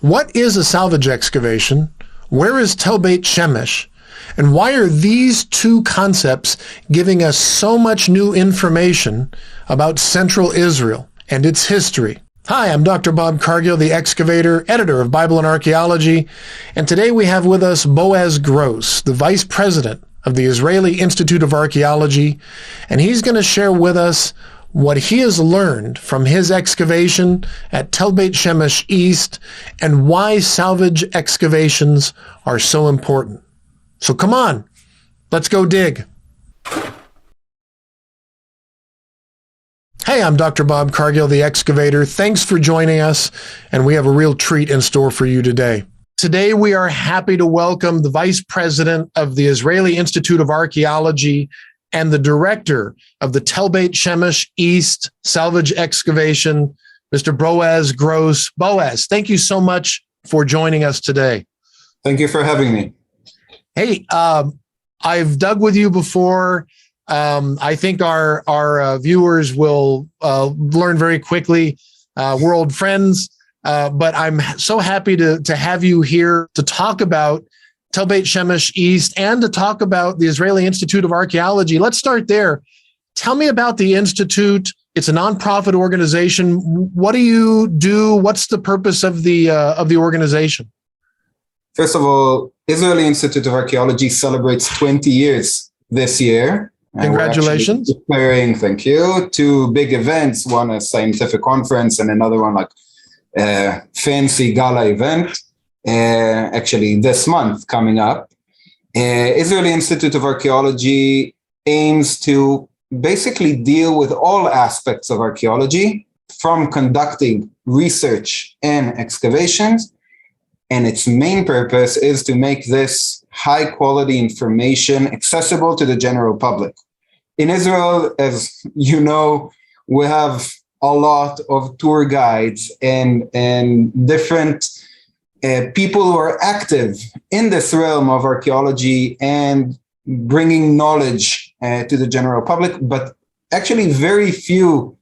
What is a salvage excavation? Where is Tel Bet Shemesh? And why are these two concepts giving us so much new information about Central Israel and its history? Hi, I'm Dr. Bob Cargill, the excavator, editor of Bible and Archaeology, and today we have with us Boaz Gross, the vice president of the Israeli Institute of Archaeology, and he's going to share with us what he has learned from his excavation at Tel Bet Shemesh East and why salvage excavations are so important. So come on, let's go dig. Hey, I'm Dr. Bob Cargill, the excavator. Thanks for joining us, and we have a real treat in store for you today. Today, we are happy to welcome the Vice President of the Israeli Institute of Archaeology and the Director of the Tel Bet Shemesh East Salvage Excavation, Mr. Boaz Gross. Boaz, thank you so much for joining us today. Thank you for having me. Hey, I've dug with you before. I think our viewers will learn very quickly. We're old friends, but I'm so happy to have you here to talk about Tel Bet Shemesh East and to talk about the Israeli Institute of Archaeology. Let's start there. Tell me about the Institute. It's a nonprofit organization. What do you do? What's the purpose of the organization? First of all, Israeli Institute of Archaeology celebrates 20 years this year. Congratulations. Preparing, thank you, two big events, one a scientific conference and another one like a fancy gala event, actually this month coming up. Israeli Institute of Archaeology aims to basically deal with all aspects of archaeology, from conducting research and excavations. And its main purpose is to make this high quality information accessible to the general public. In Israel, as you know, we have a lot of tour guides and different people who are active in this realm of archaeology and bringing knowledge to the general public, but actually very few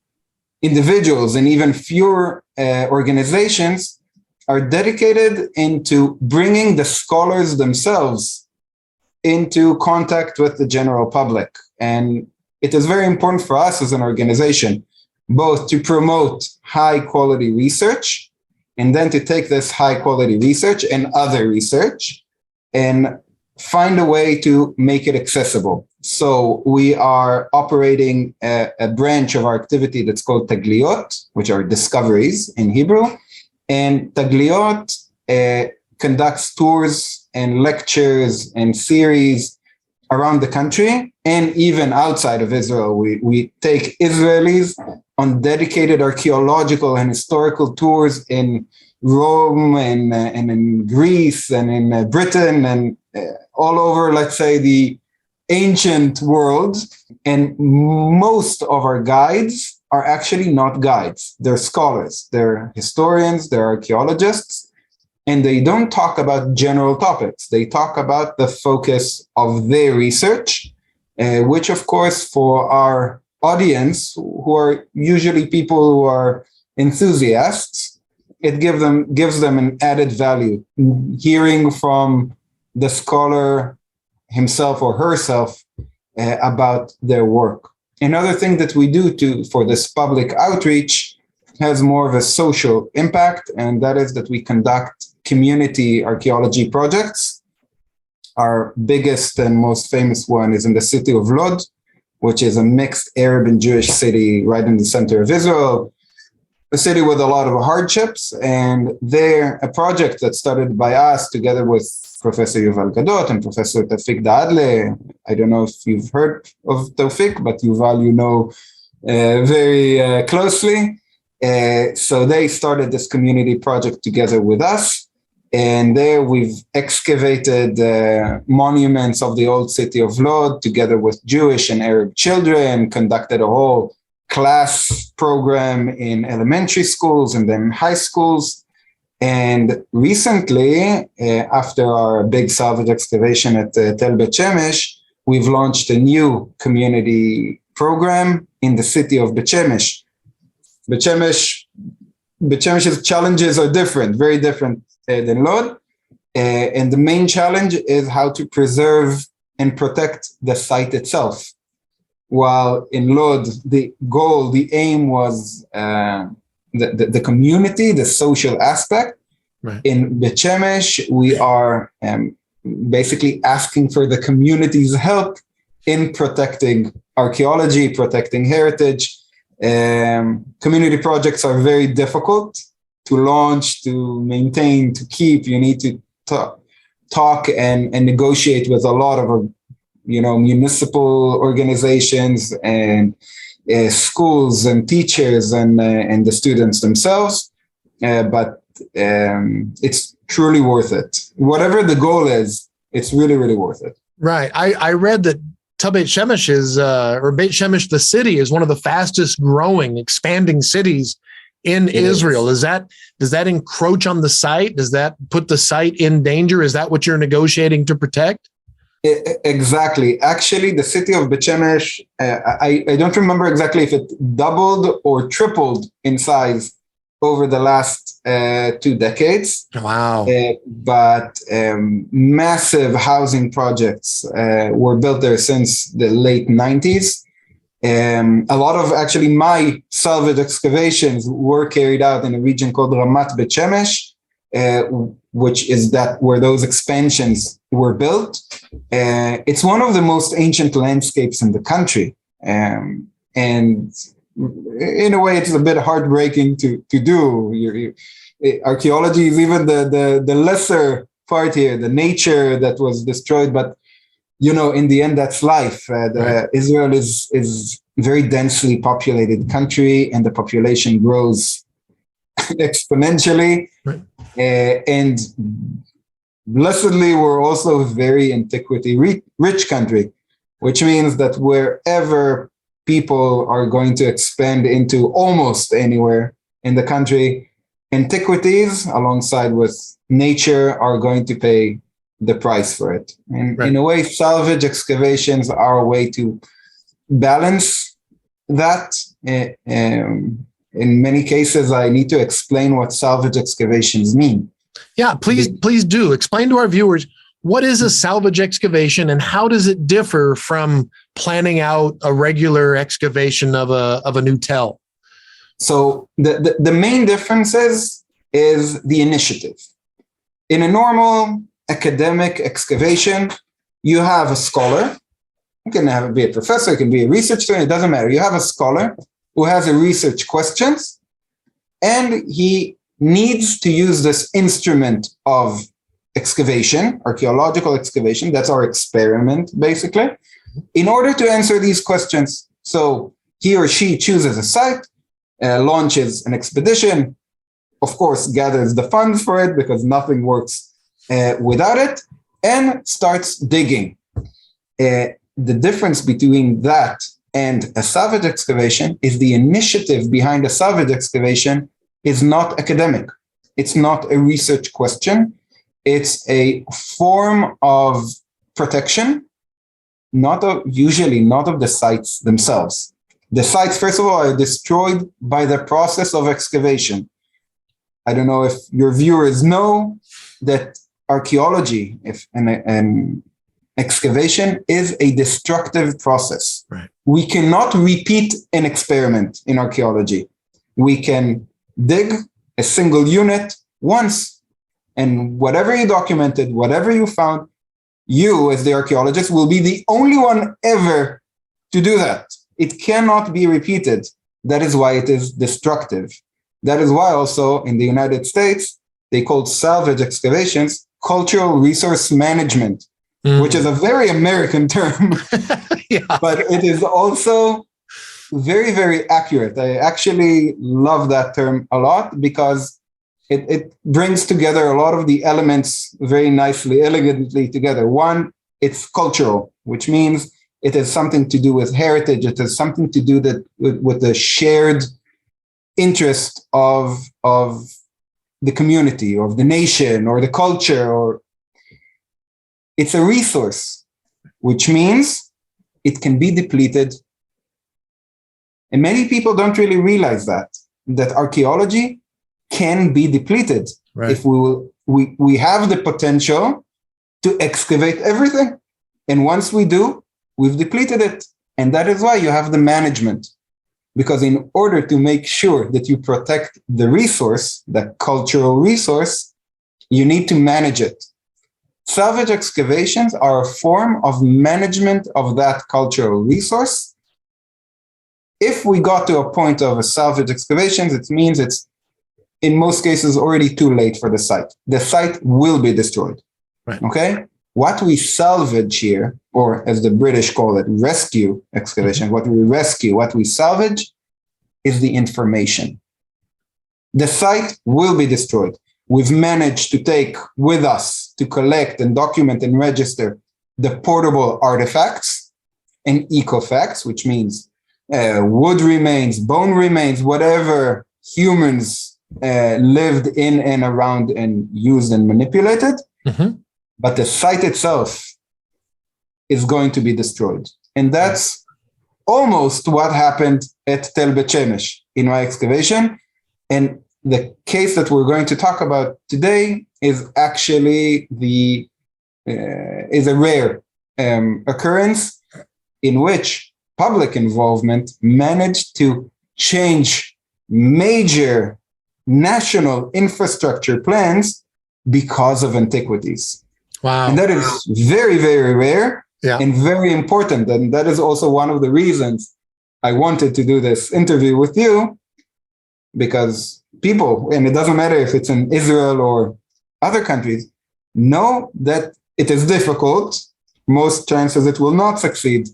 individuals and even fewer organizations are dedicated into bringing the scholars themselves into contact with the general public. And it is very important for us as an organization, both to promote high quality research and then to take this high quality research and other research and find a way to make it accessible. So we are operating a branch of our activity that's called Tagliot, which are discoveries in Hebrew. And Tagliot conducts tours and lectures and series around the country and even outside of Israel. We take Israelis on dedicated archaeological and historical tours in Rome and in Greece and in Britain and all over, let's say, the ancient world. And most of our guides are actually not guides. They're scholars, they're historians, they're archaeologists, and they don't talk about general topics. They talk about the focus of their research, which of course for our audience, who are usually people who are enthusiasts, it gives them an added value. Hearing from the scholar himself or herself about their work. Another thing that we do for this public outreach has more of a social impact, and that is that we conduct community archaeology projects. Our biggest and most famous one is in the city of Lod, which is a mixed Arab and Jewish city right in the center of Israel, a city with a lot of hardships. And there, a project that started by us together with Professor Yuval Gadot and Professor Tawfiq Daadle. I don't know if you've heard of Tawfiq, but Yuval, you know very closely. So they started this community project together with us. And there we've excavated monuments of the old city of Lod together with Jewish and Arab children, conducted a whole class program in elementary schools and then high schools. And recently, after our big salvage excavation at Tel Bet Shemesh, we've launched a new community program in the city of Beit Shemesh. Beit Shemesh's challenges are different, very different than Lod. And the main challenge is how to preserve and protect the site itself. While in Lod, the goal, the aim was the community, the social aspect. Right. In Beit Shemesh, we are basically asking for the community's help in protecting archaeology, protecting heritage. Community projects are very difficult to launch, to maintain, to keep. You need to talk and negotiate with a lot of municipal organizations and schools and teachers and the students themselves. But it's truly worth it. Whatever the goal is, it's really, really worth it. Right. I read that Tel Bet Shemesh or Beit Shemesh, the city, is one of the fastest growing, expanding cities in Israel. Does that encroach on the site? Does that put the site in danger? Is that what you're negotiating to protect? Exactly. Actually, the city of Beit Shemesh, I don't remember exactly if it doubled or tripled in size over the last 2 decades. Wow. But massive housing projects were built there since the late 90s. A lot of actually my salvage excavations were carried out in a region called Ramat Beit Shemesh, which is where those expansions were built. It's one of the most ancient landscapes in the country. And in a way, it's a bit heartbreaking to do. Archaeology is even the lesser part here, the nature that was destroyed. But, in the end, that's life. Right. Israel is a very densely populated country, and the population grows exponentially. Right. And blessedly, we're also a very antiquity-rich country, which means that wherever people are going to expand into almost anywhere in the country, antiquities alongside with nature are going to pay the price for it. And right. In a way, salvage excavations are a way to balance that. In many cases, I need to explain what salvage excavations mean. Yeah, please do. Explain to our viewers, what is a salvage excavation and how does it differ from planning out a regular excavation of a new tell? So the main difference is the initiative. In a normal academic excavation, you have a scholar. You can be a professor, you can be a research student, it doesn't matter. You have a scholar who has a research questions, and he needs to use this instrument of excavation, archaeological excavation, that's our experiment, basically, in order to answer these questions. So he or she chooses a site, launches an expedition, of course, gathers the funds for it because nothing works without it, and starts digging. The difference between that and a salvage excavation is the initiative behind a salvage excavation is not academic. It's not a research question. It's a form of protection, usually not of the sites themselves. The sites, first of all, are destroyed by the process of excavation. I don't know if your viewers know that archaeology and excavation is a destructive process. Right. We cannot repeat an experiment in archaeology. We can dig a single unit once, and whatever you documented, whatever you found, you as the archaeologist will be the only one ever to do that. It cannot be repeated. That is why it is destructive. That is why also in the United States, they call salvage excavations cultural resource management, which is a very American term, yeah. But it is also very, very accurate. I actually love that term a lot because it brings together a lot of the elements very nicely, elegantly together. One, it's cultural, which means it has something to do with heritage. It has something to do with the shared interest of the community, of the nation, or the culture, or it's a resource, which means it can be depleted. And many people don't really realize that archaeology can be depleted. Right. If we will we have the potential to excavate everything. And once we do, we've depleted it. And that is why you have the management. Because in order to make sure that you protect the resource, the cultural resource, you need to manage it. Salvage excavations are a form of management of that cultural resource. If we got to a point of a salvage excavations, it means it's, in most cases, already too late for the site. The site will be destroyed. Right. Okay? What we salvage here, or as the British call it, rescue excavation, what we rescue, what we salvage is the information. The site will be destroyed. We've managed to take with us to collect and document and register the portable artifacts and ecofacts, which means wood remains, bone remains, whatever humans lived in and around and used and manipulated. Mm-hmm. But the site itself is going to be destroyed. And that's almost what happened at Tel Bet Shemesh in my excavation. And the case that we're going to talk about today is actually is a rare occurrence in which public involvement managed to change major national infrastructure plans because of antiquities. Wow. And that is very, very rare and very important. And that is also one of the reasons I wanted to do this interview with you, because people, and it doesn't matter if it's in Israel or other countries, know that it is difficult. Most chances it will not succeed.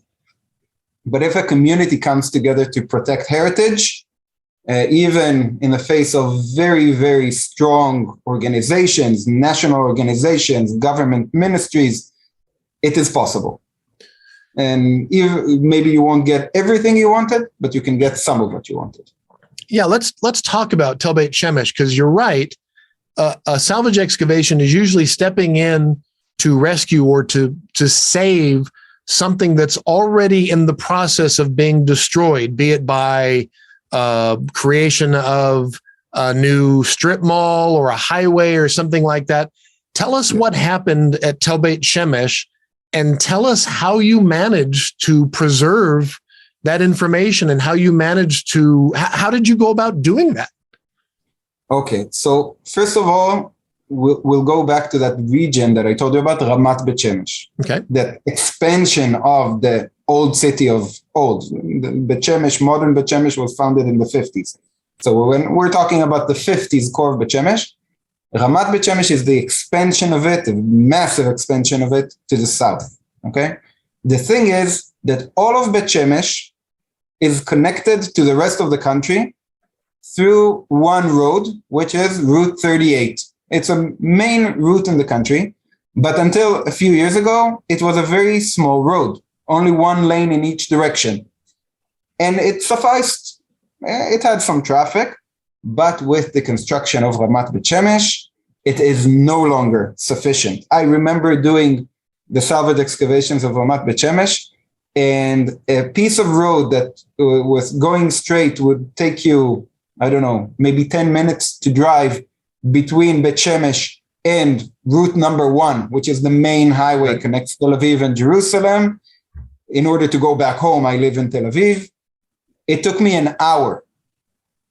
But if a community comes together to protect heritage, even in the face of very, very strong organizations, national organizations, government ministries, it is possible. And maybe you won't get everything you wanted, but you can get some of what you wanted. Yeah, let's talk about Tel Bet Shemesh, because you're right. A salvage excavation is usually stepping in to rescue or to save something that's already in the process of being destroyed, be it by creation of a new strip mall or a highway or something like that. Tell us what happened at Tel Bet Shemesh, and tell us how you managed to preserve that information and how you managed to, how did you go about doing that? Okay, so first of all, we'll go back to that region that I told you about, Ramat Bet Shemesh. Okay. That expansion of the old city of old. Bet Shemesh, modern Bet Shemesh was founded in the 50s. So when we're talking about the 50s core of Bet Shemesh, Ramat Bet Shemesh is the expansion of it, a massive expansion of it to the south. Okay. The thing is that all of Bet Shemesh is connected to the rest of the country through one road, which is Route 38. It's a main route in the country, but until a few years ago, it was a very small road, only one lane in each direction. And it sufficed. It had some traffic, but with the construction of Ramat Bet Shemesh, it is no longer sufficient. I remember doing the salvage excavations of Ramat Bet Shemesh, and a piece of road that was going straight would take you, I don't know, maybe 10 minutes to drive between Bet Shemesh and route number 1, which is the main highway, connects Tel Aviv and Jerusalem. In order to go back home, I live in Tel Aviv. It took me an hour.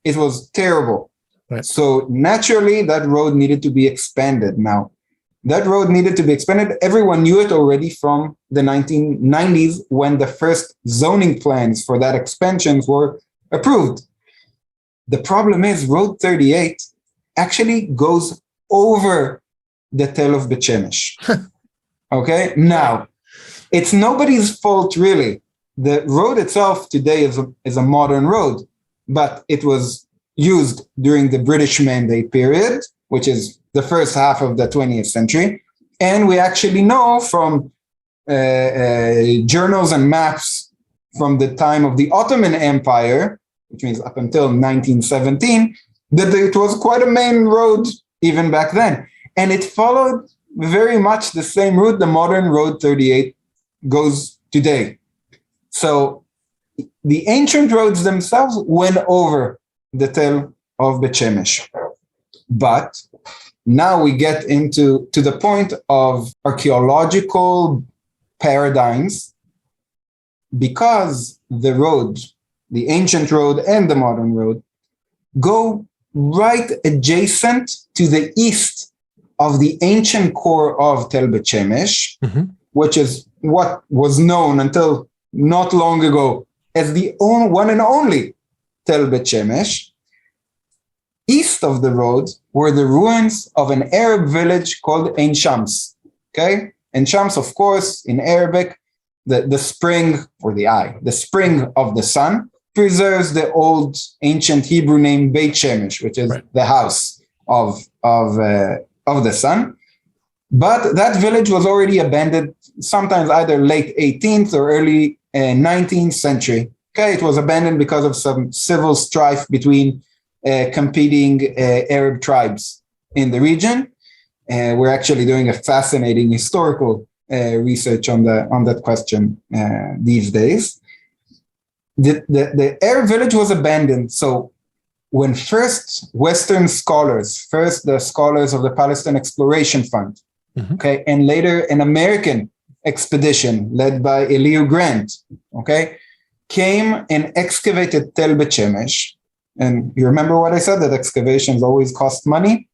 It was terrible. Right. So naturally, that road needed to be expanded. Now, that road needed to be expanded. Everyone knew it already from the 1990s when the first zoning plans for that expansion were approved. The problem is Road 38 actually goes over the Tel of Bet Shemesh. Okay, now, it's nobody's fault really. The road itself today is a modern road, but it was used during the British Mandate period, which is the first half of the 20th century. And we actually know from journals and maps from the time of the Ottoman Empire, which means up until 1917, that it was quite a main road even back then. And it followed very much the same route the modern Road 38 goes today. So the ancient roads themselves went over the Tel of Bet Shemesh. But now we get to the point of archaeological paradigms, because the road, the ancient road and the modern road, go right adjacent to the east of the ancient core of Tel Bet Shemesh, which is what was known until not long ago as the one and only Tel Bet Shemesh. East of the road were the ruins of an Arab village called Ein Shams. Okay? Ein Shams, of course, in Arabic, the spring or the spring of the sun, preserves the old ancient Hebrew name Beit Shemesh, which is the house of the sun. But that village was already abandoned, sometimes either late 18th or early 19th century. Okay, it was abandoned because of some civil strife between competing Arab tribes in the region. We're actually doing a fascinating historical research on that question these days. The Arab village was abandoned. So when first Western scholars, first the scholars of the Palestine Exploration Fund, okay, and later an American expedition led by Elihu Grant, okay, came and excavated Tel Bet Shemesh. And you remember what I said, that excavations always cost money?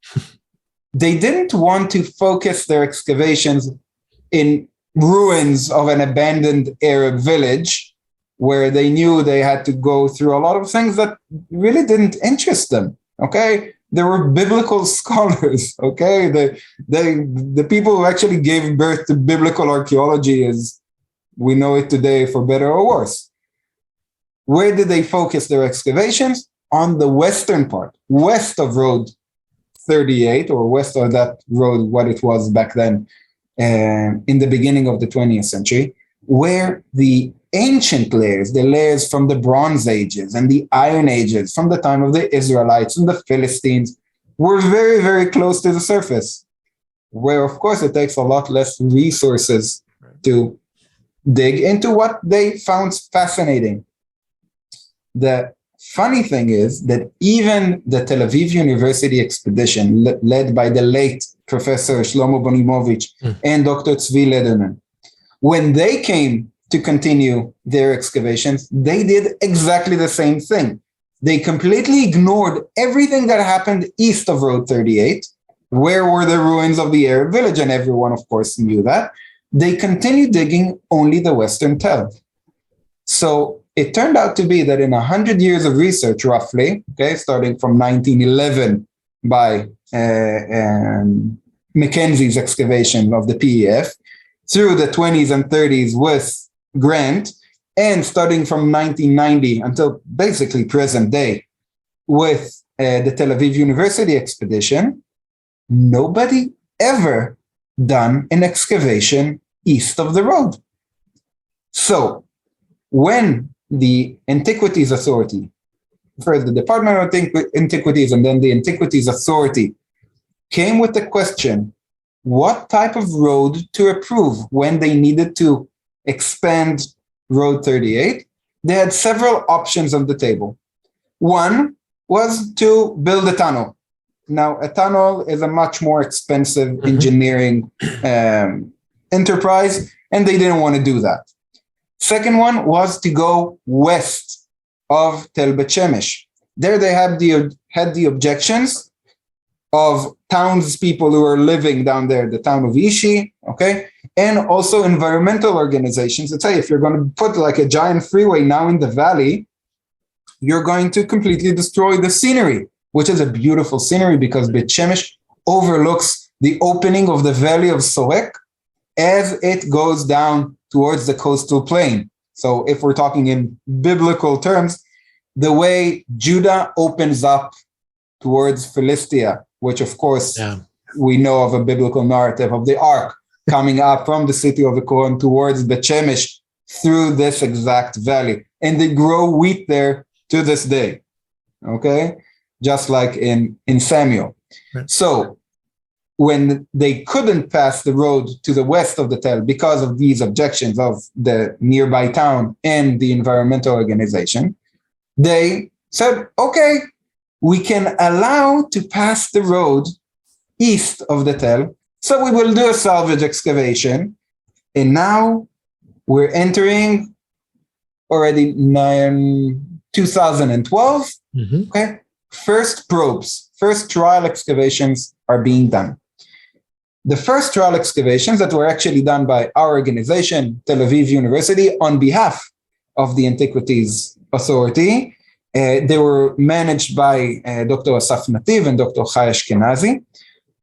They didn't want to focus their excavations in ruins of an abandoned Arab village, where they knew they had to go through a lot of things that really didn't interest them, okay? They were biblical scholars, okay? The people who actually gave birth to biblical archaeology as we know it today, for better or worse. Where did they focus their excavations? On the western part, west of Road 38, or west of that road, what it was back then, in the beginning of the 20th century, where the ancient layers, the layers from the Bronze Ages and the Iron Ages, from the time of the Israelites and the Philistines, were very, very close to the surface, where, of course, it takes a lot less resources to dig into what they found fascinating. The funny thing is that even the Tel Aviv University expedition, led by the late Professor Shlomo Bonimovich and Dr. Tzvi Lederman, when they came to continue their excavations, they did exactly the same thing. They completely ignored everything that happened east of Road 38, where were the ruins of the Arab village, and everyone, of course, knew that. They continued digging only the western Tel. So it turned out to be that in 100 years of research, roughly, okay, starting from 1911 by Mackenzie's excavation of the PEF, through the 20s and 30s with Grant, and starting from 1990 until basically present day with the Tel Aviv University expedition, nobody ever done an excavation east of the road. So when the Antiquities Authority, first the Department of Antiquities and then the Antiquities Authority, came with the question, what type of road to approve when they needed to expand Road 38, they had several options on the table. One was to build a tunnel. Now, a tunnel is a much more expensive engineering enterprise, and they didn't want to do that. Second one was to go west of Tel Bet Shemesh. There they had the objections of townspeople who are living down there, the town of Ishi, okay? And also environmental organizations that say, if you're going to put like a giant freeway now in the valley, you're going to completely destroy the scenery, which is a beautiful scenery because Beit Shemesh overlooks the opening of the valley of Sorek as it goes down towards the coastal plain. So if we're talking in biblical terms, the way Judah opens up towards Philistia, which of course we know of a biblical narrative of the ark coming up from the city of Ekron towards Beit Shemesh through this exact valley. And they grow wheat there to this day, okay? Just like in Samuel. Right. So when they couldn't pass the road to the west of the Tel because of these objections of the nearby town and the environmental organization, they said, okay, we can allow to pass the road east of the Tel. So we will do a salvage excavation. And now we're entering already 2012. Okay. First probes, first trial excavations are being done. The first trial excavations that were actually done by our organization, Tel Aviv University, on behalf of the Antiquities Authority, they were managed by Dr. Asaf Nativ and Dr. Chai Ashkenazi.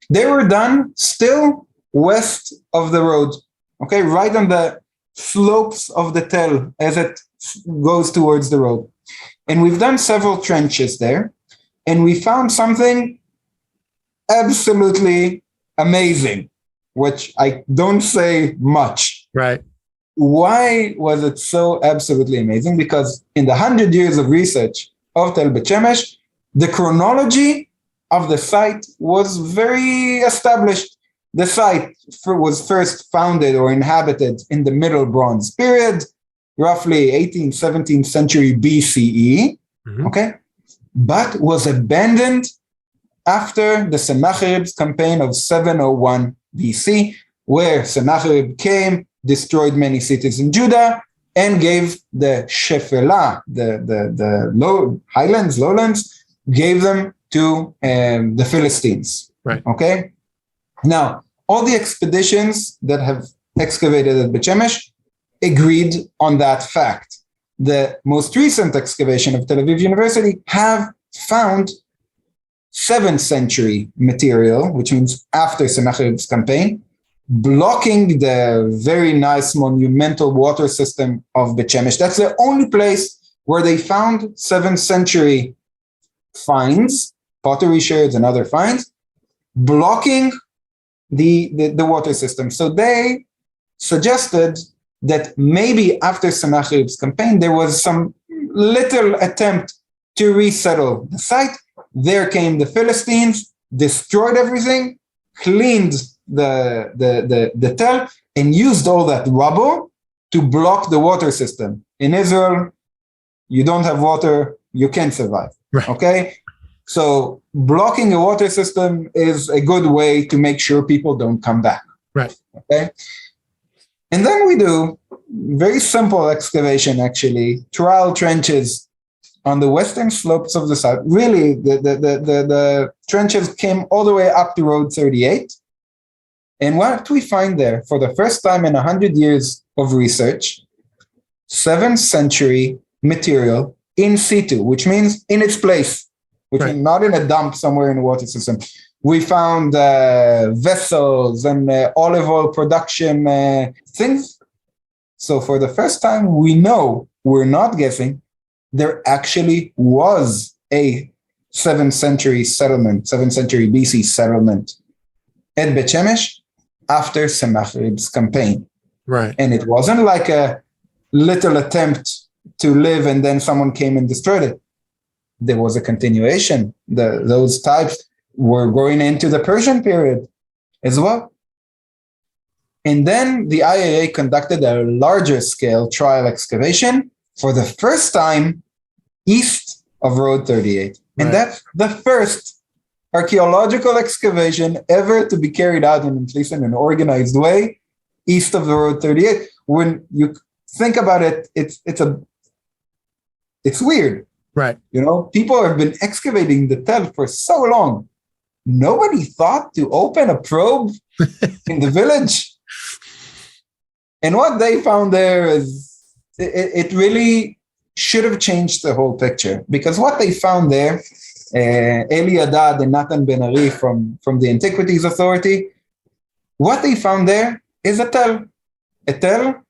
They were done still west of the road, okay, right on the slopes of the Tel as it goes towards the road. And we've done several trenches there, and we found something absolutely amazing, which I don't say much. Right. Why was it so absolutely amazing? Because in the 100 years of research of Tel Bet Shemesh, the chronology of the site was very established. The site was first founded or inhabited in the Middle Bronze period, roughly 18th, 17th century BCE, okay, but was abandoned after the Sennacherib's campaign of 701 BC, where Sennacherib came, destroyed many cities in Judah, and gave the Shephelah, the lowlands, gave them to the Philistines. Right. Okay. Now, all the expeditions that have excavated at Beit Shemesh agreed on that fact. The most recent excavation of Tel Aviv University have found 7th century material, which means after Sennacherib's campaign, blocking the very nice monumental water system of Beit Shemesh. That's the only place where they found 7th century finds, pottery sherds and other finds, blocking the water system. So they suggested that maybe after Sennacherib's campaign, there was some little attempt to resettle the site. There came the Philistines, destroyed everything, cleaned the Tel, and used all that rubble to block the water system. In Israel, you don't have water, you can't survive. Right. Okay? So blocking a water system is a good way to make sure people don't come back. Right. Okay? And then we do very simple excavation, actually, trial trenches on the western slopes of the site. Really, the trenches came all the way up to Road 38. And what we find there, for the first time in 100 years of research, 7th century material in situ, which means in its place, which means not in a dump somewhere in the water system. We found vessels and olive oil production things. So for the first time, we know, we're not guessing, there actually was a 7th century settlement, 7th century BC settlement at Beit Shemesh after Sennacherib's campaign. Right. And it wasn't like a little attempt to live and then someone came and destroyed it. There was a continuation. Those types were going into the Persian period as well. And then the IAA conducted a larger scale trial excavation for the first time east of Road 38. And that's the first archaeological excavation ever to be carried out in at least in an organized way east of the Road 38. When you think about it, it's weird. Right. You know, people have been excavating the Tel for so long. Nobody thought to open a probe in the village. And what they found there is, it really should have changed the whole picture. Because what they found there, Eli Haddad and Nathan Ben Ari from the Antiquities Authority, what they found there is a Tel. A Tel,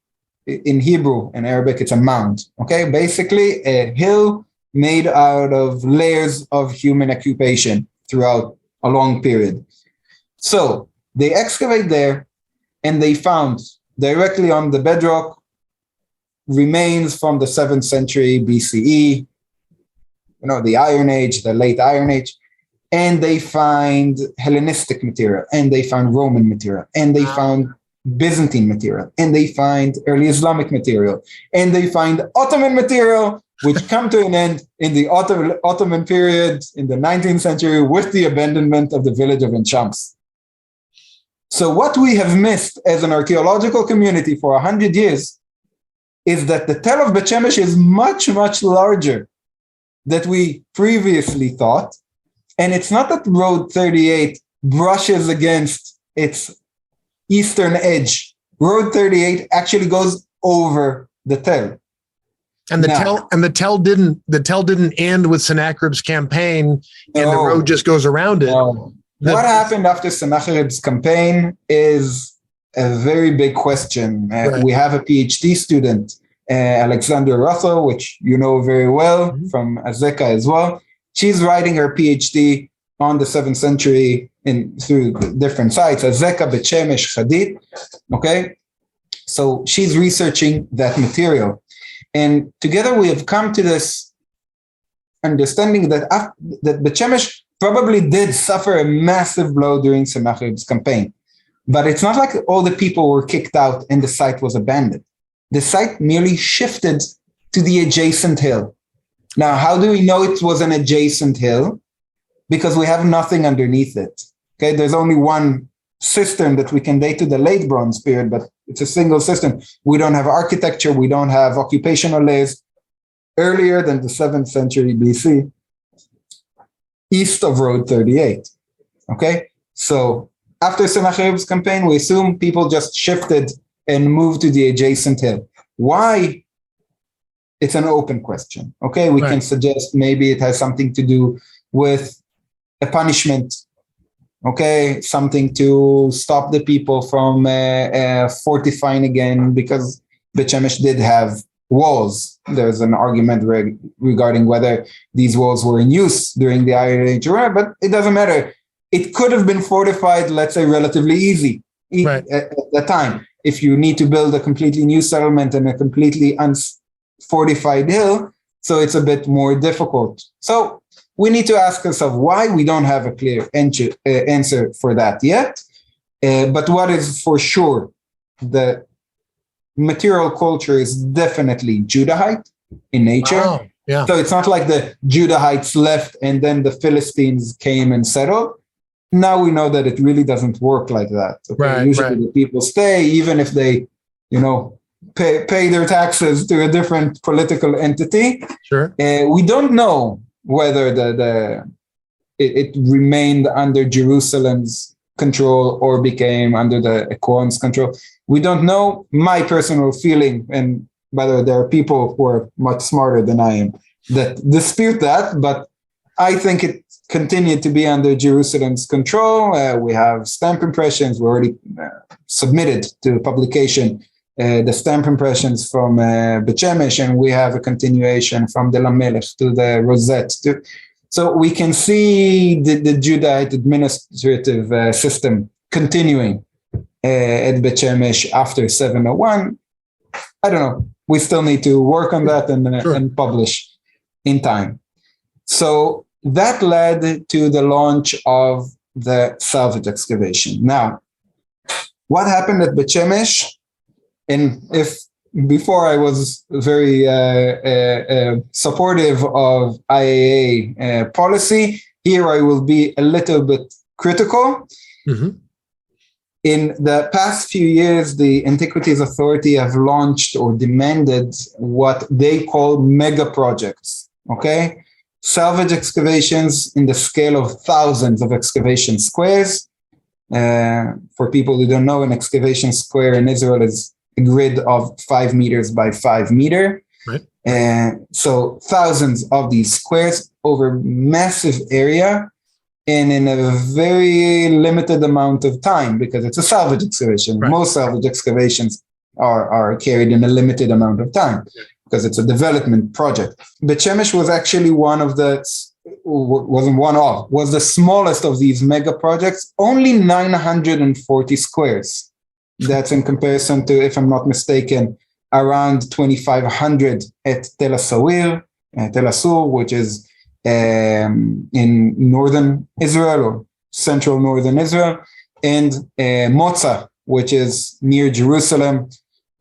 in Hebrew and Arabic, it's a mound. Okay, basically a hill made out of layers of human occupation throughout a long period. So they excavate there and they found directly on the bedrock remains from the 7th century BCE, the Iron Age, the late Iron Age, and they find Hellenistic material, and they found Roman material, and they found Byzantine material, and they find early Islamic material, and they find Ottoman material, which come to an end in the Ottoman period in the 19th century with the abandonment of the village of En Shams. So what we have missed as an archaeological community for 100 years is that the Tel of Bet Shemesh is much, much larger than we previously thought. And it's not that Road 38 brushes against its eastern edge. Road 38 actually goes over the Tel. And the Tel didn't end with Sennacherib's campaign, and the road just goes around it. No. What happened after Sennacherib's campaign is a very big question. Right. We have a PhD student, Alexandra Russell, which you know very well from Azeka as well. She's writing her PhD on the 7th century through different sites, Azeka, Beit Shemesh, Hadith. Okay, so she's researching that material. And together we have come to this understanding that Beit Shemesh probably did suffer a massive blow during Sennacherib's campaign. But it's not like all the people were kicked out and the site was abandoned. The site merely shifted to the adjacent hill. Now, how do we know it was an adjacent hill? Because we have nothing underneath it. Okay, there's only one cistern that we can date to the late Bronze period, but it's a single cistern. We don't have architecture. We don't have occupational layers. Earlier than the 7th century BC, east of Road 38. Okay, so after Sennacherib's campaign, we assume people just shifted and moved to the adjacent hill. Why? It's an open question. Okay, we can suggest maybe it has something to do with a punishment. Okay, something to stop the people from fortifying again, because Beit Shemesh did have walls. There's an argument regarding whether these walls were in use during the Iron Age, but it doesn't matter. It could have been fortified, let's say, relatively easy at the time. If you need to build a completely new settlement and a completely unfortified hill, so it's a bit more difficult. So we need to ask ourselves why. We don't have a clear answer for that yet. But what is for sure, the material culture is definitely Judahite in nature. Wow. Yeah. So it's not like the Judahites left and then the Philistines came and settled. Now we know that it really doesn't work like that. Okay? Usually the people stay, even if they, pay their taxes to a different political entity. Sure. We don't know whether it remained under Jerusalem's control or became under the Equan's control. We don't know. My personal feeling, and by the way, there are people who are much smarter than I am that dispute that, but I think it continued to be under Jerusalem's control. We have stamp impressions. We already submitted to publication the stamp impressions from Beit Shemesh, and we have a continuation from the Lamelech to the Rosette. So we can see the Judahite administrative system continuing at Beit Shemesh after 701. I don't know. We still need to work on that and publish in time. So that led to the launch of the salvage excavation. Now, what happened at Beit Shemesh? And if before I was very supportive of IAA policy, here I will be a little bit critical. Mm-hmm. In the past few years, the Antiquities Authority have launched or demanded what they call mega projects, okay? Salvage excavations in the scale of thousands of excavation squares. For people who don't know, an excavation square in Israel is a grid of 5 meters by 5 meter. Right. So thousands of these squares over massive area and in a very limited amount of time, because it's a salvage excavation. Right. Most salvage excavations are carried in a limited amount of time because it's a development project. Beit Shemesh was actually was the smallest of these mega projects, only 940 squares. That's in comparison to, if I'm not mistaken, around 2,500 at Tel Assur, which is in northern Israel or central northern Israel, and Motza, which is near Jerusalem,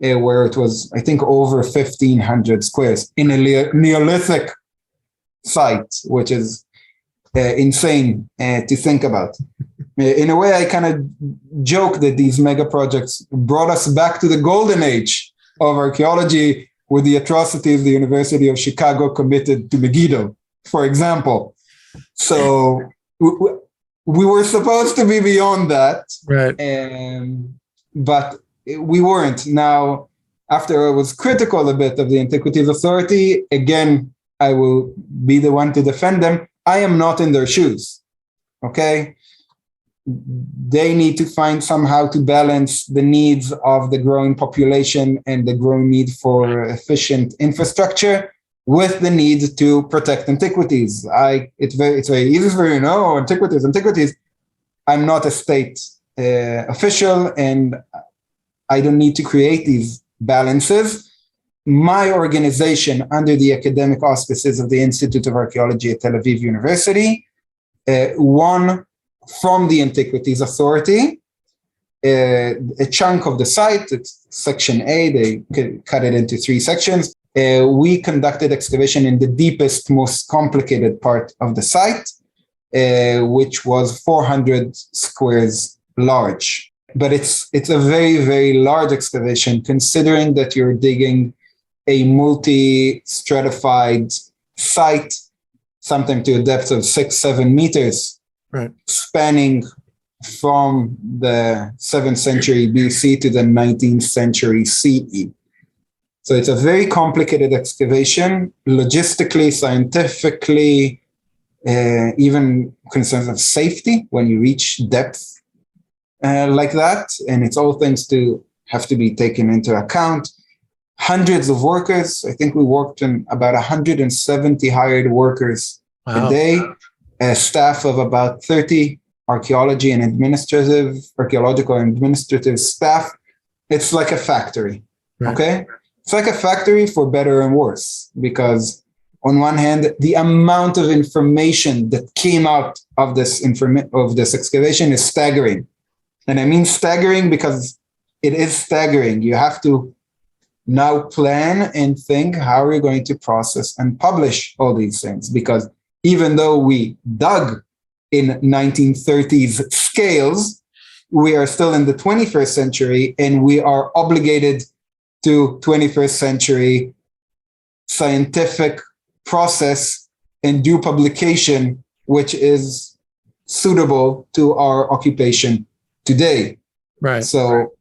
where it was, I think, over 1,500 squares in a Neolithic site, which is insane to think about. In a way, I kind of joke that these mega projects brought us back to the golden age of archaeology with the atrocities the University of Chicago committed to Megiddo, for example. So we were supposed to be beyond that, right? But we weren't. Now, after I was critical a bit of the Antiquities Authority, again, I will be the one to defend them. I am not in their shoes, okay? They need to find somehow to balance the needs of the growing population and the growing need for efficient infrastructure with the need to protect antiquities. It's very easy for you to know, antiquities. I'm not a state official, and I don't need to create these balances. My organization, under the academic auspices of the Institute of Archaeology at Tel Aviv University, won from the Antiquities Authority a chunk of the site. It's Section A. They cut it into 3 sections. We conducted excavation in the deepest, most complicated part of the site, which was 400 squares large. But it's a very, very large excavation, considering that you're digging a multi-stratified site, sometimes to a depth of 6-7 meters, right, spanning from the 7th century BC to the 19th century CE. So it's a very complicated excavation, logistically, scientifically, even concerns of safety when you reach depth like that. And it's all things to have to be taken into account. Hundreds of workers. I think we worked in about 170 hired workers a day, a staff of about 30 archaeological and administrative staff. It's like a factory, okay? It's like a factory for better and worse, because on one hand, the amount of information that came out of this excavation is staggering. And I mean staggering because it is staggering. You have to now plan and think, how are you going to process and publish all these things? Because even though we dug in 1930s scales, we are still in the 21st century, and we are obligated to 21st century scientific process and due publication, which is suitable to our occupation today. Right. So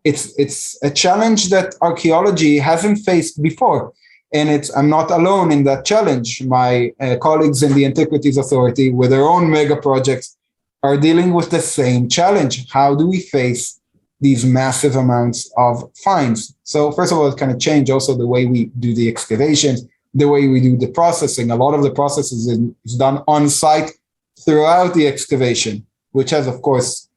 it's a challenge that archaeology hasn't faced before. And I'm not alone in that challenge. My colleagues in the Antiquities Authority, with their own mega projects, are dealing with the same challenge. How do we face these massive amounts of finds? So first of all, it kind of changed also the way we do the excavations, the way we do the processing. A lot of the processes is done on site throughout the excavation, which has, of course,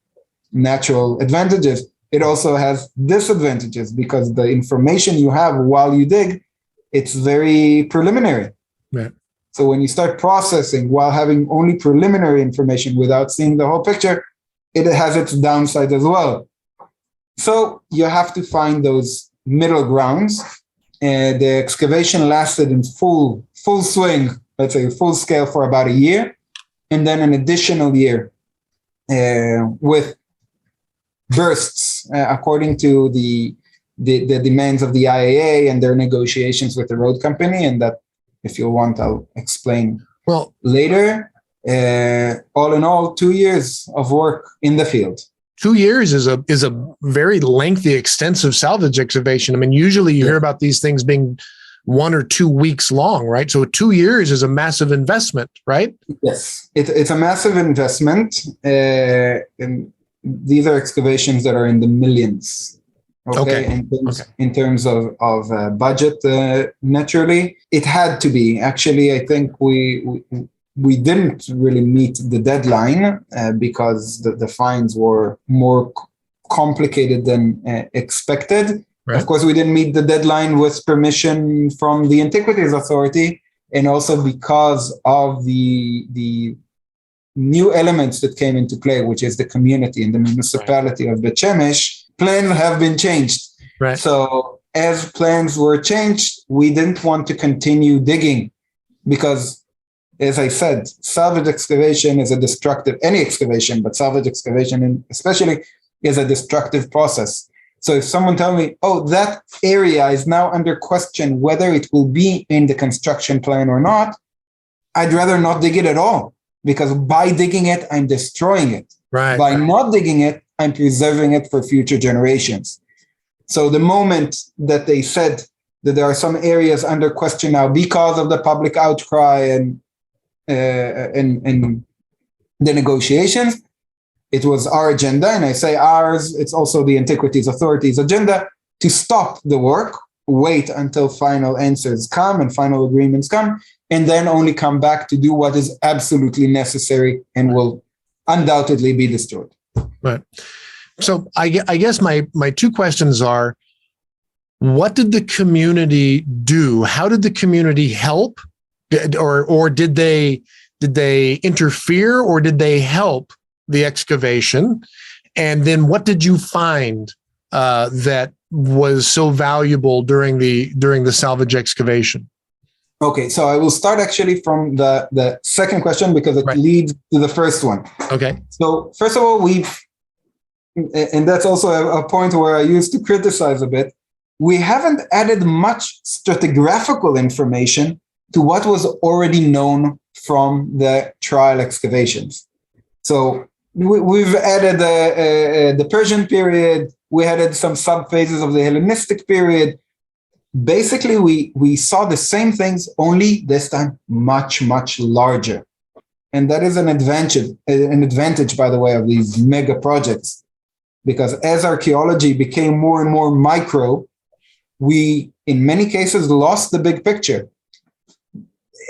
natural advantages. It also has disadvantages because the information you have while you dig, it's very preliminary. Right. So when you start processing while having only preliminary information without seeing the whole picture, it has its downside as well. So you have to find those middle grounds. The excavation lasted in full swing, let's say full scale, for about a year, and then an additional year with bursts according to the demands of the IAA and their negotiations with the road company. And that, if you want, I'll explain later. All in all, 2 years of work in the field. 2 years is a very lengthy, extensive salvage excavation. I mean, usually you hear about these things being 1 or 2 weeks long, right? So 2 years is a massive investment, right? Yes, it's a massive investment. And these are excavations that are in the millions. Okay. In terms of budget, naturally, it had to be. Actually, I think we didn't really meet the deadline because the finds were more complicated than expected. Right. Of course, we didn't meet the deadline with permission from the Antiquities Authority, and also because of the new elements that came into play, which is the community and the municipality of Beit Shemesh. Plans have been changed. Right. So as plans were changed, we didn't want to continue digging because as I said, salvage excavation is a destructive, any excavation, but salvage excavation especially is a destructive process. So if someone tells me, oh, that area is now under question whether it will be in the construction plan or not, I'd rather not dig it at all, because by digging it, I'm destroying it. Right. By not digging it, I'm preserving it for future generations. So the moment that they said that there are some areas under question now because of the public outcry and the negotiations, it was our agenda, and I say ours, it's also the Antiquities Authority's agenda, to stop the work, wait until final answers come and final agreements come, and then only come back to do what is absolutely necessary and will undoubtedly be destroyed. Right. So I guess my two questions are, what did the community do? How did the community help? Or did they interfere, or did they help the excavation? And then what did you find that was so valuable during the salvage excavation? Okay, so I will start actually from the second question, because it leads to the first one. Okay. So first of all, and that's also a point where I used to criticize a bit, we haven't added much stratigraphical information to what was already known from the trial excavations. So we've added the Persian period, we added some sub-phases of the Hellenistic period. Basically, we saw the same things, only this time much, much larger. And that is an advantage, by the way, of these mega projects. Because as archaeology became more and more micro, we, in many cases, lost the big picture.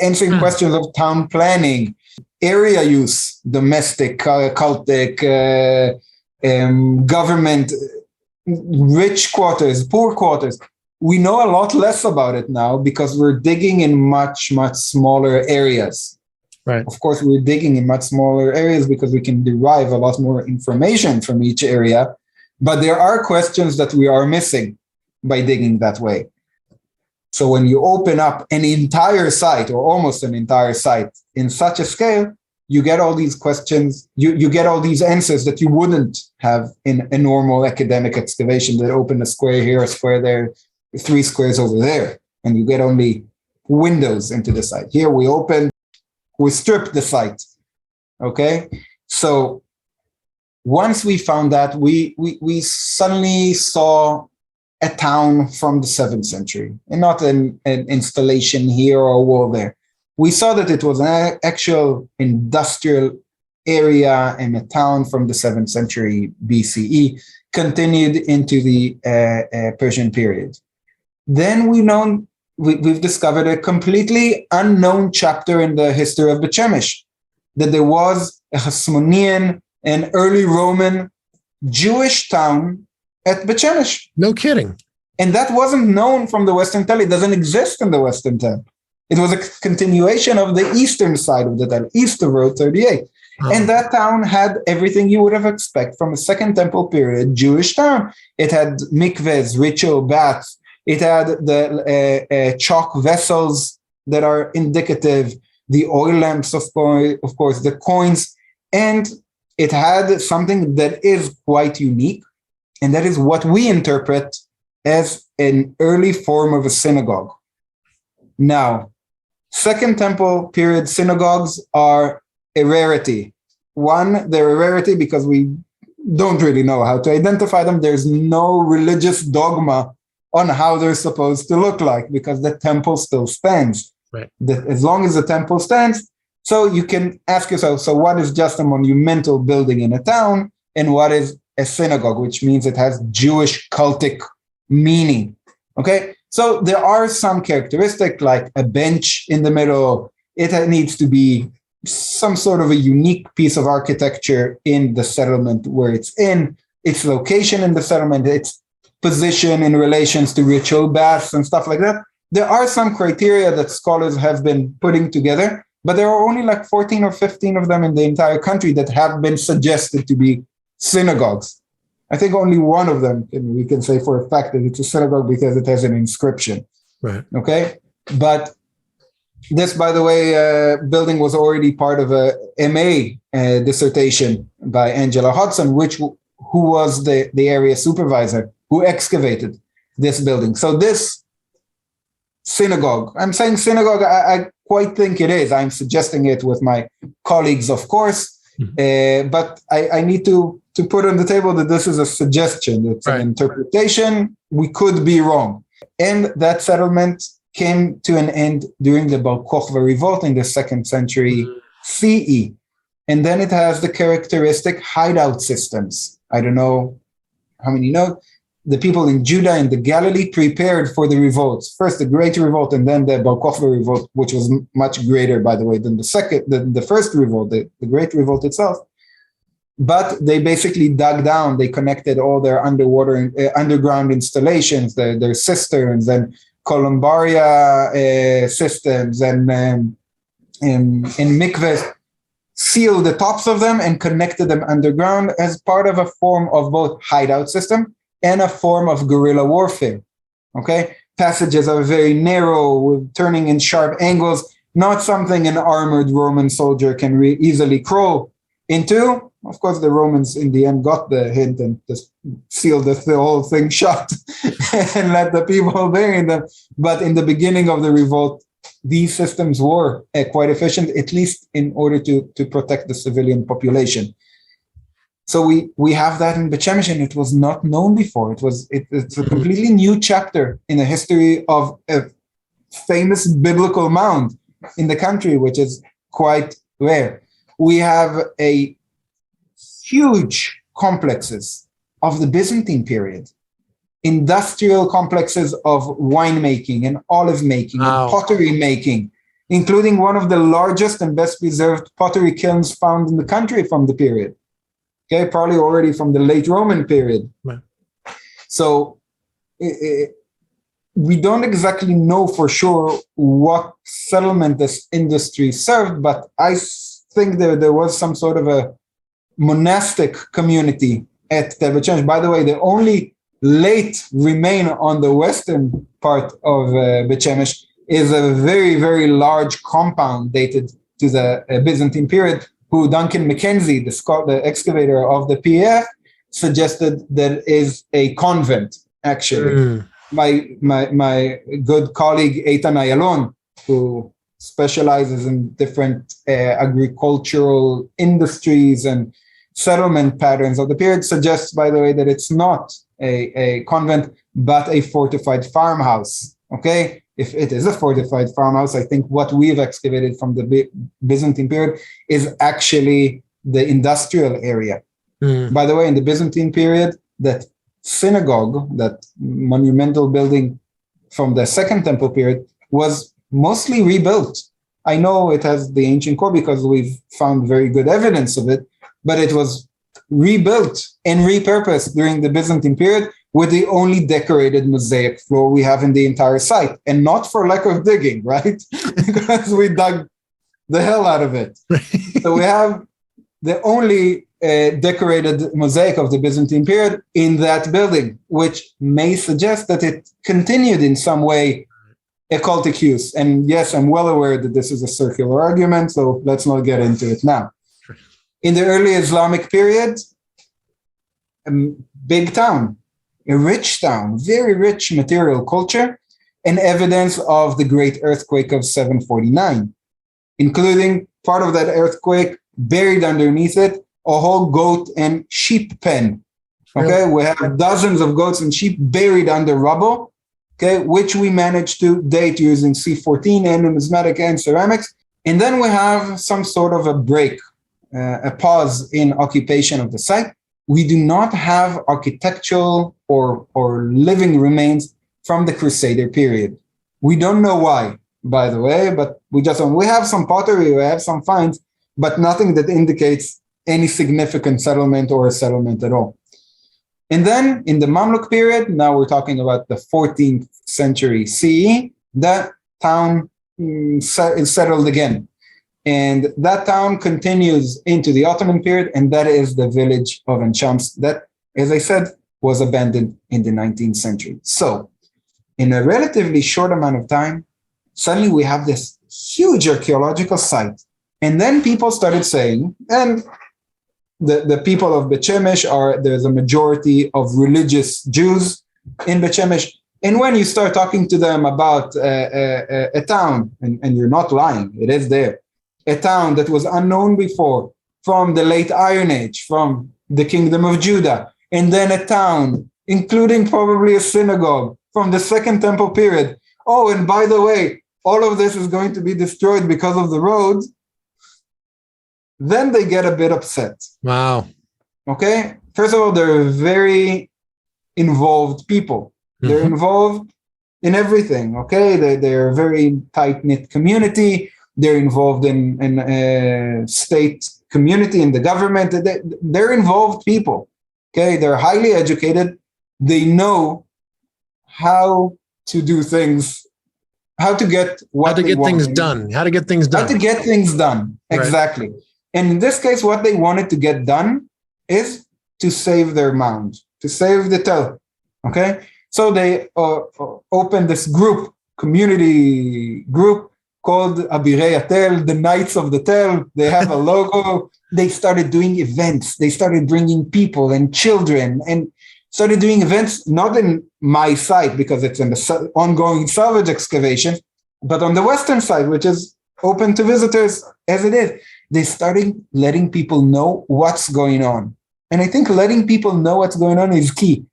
Answering questions of town planning, area use, domestic, cultic, government, rich quarters, poor quarters. We know a lot less about it now because we're digging in much, much smaller areas. Right. Of course, we're digging in much smaller areas because we can derive a lot more information from each area. But there are questions that we are missing by digging that way. So when you open up an entire site, or almost an entire site, in such a scale, you get all these questions, you get all these answers that you wouldn't have in a normal academic excavation that open a square here, a square there, 3 squares over there, and you get only windows into the site. Here we stripped the site, okay? So once we found that, we suddenly saw a town from the 7th century, and not an installation here or a wall there. We saw that it was an actual industrial area and a town from the 7th century BCE, continued into the Persian period. Then we've discovered a completely unknown chapter in the history of Beit Shemesh, that there was a Hasmonean, an early Roman Jewish town at Beit Shemesh. No kidding. And that wasn't known from the Western Tel. It doesn't exist in the Western Tel. It was a continuation of the eastern side of the Tel, east of Road 38. Oh. And that town had everything you would have expected from a Second Temple period Jewish town. It had mikvehs, ritual baths. It had the chalk vessels that are indicative, the oil lamps, of course, the coins. And it had something that is quite unique, and that is what we interpret as an early form of a synagogue. Now, Second Temple period synagogues are a rarity. One, they're a rarity because we don't really know how to identify them. There's no religious dogma on how they're supposed to look like, because the temple still stands. Right. As long as the temple stands, so you can ask yourself, so what is just a monumental building in a town, and what is a synagogue, which means it has Jewish cultic meaning, okay? So there are some characteristics, like a bench in the middle. It needs to be some sort of a unique piece of architecture in the settlement where it's in, its location in the settlement, its position in relations to ritual baths and stuff like that. There are some criteria that scholars have been putting together, but there are only like 14 or 15 of them in the entire country that have been suggested to be synagogues. I think only one of them we can say for a fact that it's a synagogue because it has an inscription. Right. Okay. But This, by the way, building was already part of a MA dissertation by Angela Hodson, who was the area supervisor who excavated this building. So this synagogue, I'm saying synagogue, I quite think it is. I'm suggesting it with my colleagues, of course, but I need to put on the table that this is a suggestion. It's an interpretation. We could be wrong. And that settlement came to an end during the Bar Kokhba revolt in the 2nd century CE. And then it has the characteristic hideout systems. I don't know how many know. The people in Judah and the Galilee prepared for the revolts. First the Great Revolt and then the Bar Kokhba revolt, which was much greater, by the way, than the first revolt, the Great Revolt itself. But they basically dug down. They connected all their underground installations, their cisterns and columbaria systems and mikvahs, sealed the tops of them and connected them underground as part of a form of both hideout system and a form of guerrilla warfare. Okay, passages are very narrow, turning in sharp angles, not something an armored Roman soldier can easily crawl into. Of course, the Romans in the end got the hint and just sealed the whole thing shut and let the people bury them. But in the beginning of the revolt, these systems were quite efficient, at least in order to protect the civilian population. So we have that in Beit Shemesh, and it was not known before. It's a completely new chapter in the history of a famous biblical mound in the country, which is quite rare. We have a huge complexes of the Byzantine period, industrial complexes of winemaking and olive making and pottery making, including one of the largest and best preserved pottery kilns found in the country from the period. Okay, probably already from the late Roman period. Right. So we don't exactly know for sure what settlement this industry served, but I think there was some sort of a monastic community at Tel Bet Shemesh. By the way, the only late remain on the western part of Beit Shemesh is a very, very large compound dated to the Byzantine period, who Duncan Mackenzie, the excavator of the PF, suggested that is a convent, actually. My good colleague, Eitan Ayalon, who specializes in different agricultural industries and settlement patterns of the period, suggests, by the way, that it's not a convent, but a fortified farmhouse. Okay? If it is a fortified farmhouse, I think what we've excavated from the Byzantine period is actually the industrial area. By the way, in the Byzantine period, that synagogue, that monumental building from the Second Temple period, was mostly rebuilt. I know it has the ancient core because we've found very good evidence of it, but it was rebuilt and repurposed during the Byzantine period with the only decorated mosaic floor we have in the entire site, and not for lack of digging, right? Because we dug the hell out of it. So we have the only decorated mosaic of the Byzantine period in that building, which may suggest that it continued in some way occultic use. And yes, I'm well aware that this is a circular argument, so let's not get into it now. In the early Islamic period, a big town, a rich town, very rich material culture, and evidence of the great earthquake of 749, including part of that earthquake buried underneath it, a whole goat and sheep pen. Okay, we have dozens of goats and sheep buried under rubble, okay, which we managed to date using C14 and numismatic and ceramics. And then we have some sort of a break, a pause in occupation of the site. We do not have architectural or living remains from the Crusader period. We don't know why, by the way, but we have some pottery, we have some finds, but nothing that indicates any significant settlement or a settlement at all. And then in the Mamluk period, now we're talking about the 14th century CE, that town is settled again. And that town continues into the Ottoman period, and that is the village of Enshams that, as I said, was abandoned in the 19th century. So in a relatively short amount of time, suddenly we have this huge archaeological site. And then people started saying, and the people of Beit Shemesh there's a majority of religious Jews in Beit Shemesh. And when you start talking to them about a town, and you're not lying, it is there, a town that was unknown before, from the late Iron Age, from the Kingdom of Judah, and then a town, including probably a synagogue from the Second Temple period. Oh, and by the way, all of this is going to be destroyed because of the roads. Then they get a bit upset. Wow. Okay? First of all, they're very involved people. They're involved in everything, okay? They're a very tight-knit community. They're involved in state community, in the government. They're involved people, okay? They're highly educated. They know how to do things, how to get things done. How to get things done. Exactly. Right. And in this case, what they wanted to get done is to save their mound, to save the Tel, okay? So they opened this community group called Abirei Tel, the Knights of the Tel. They have a logo. They started doing events. They started bringing people and children and started doing events, not in my site because it's an ongoing salvage excavation, but on the western side, which is open to visitors as it is. They started letting people know what's going on. And I think letting people know what's going on is key,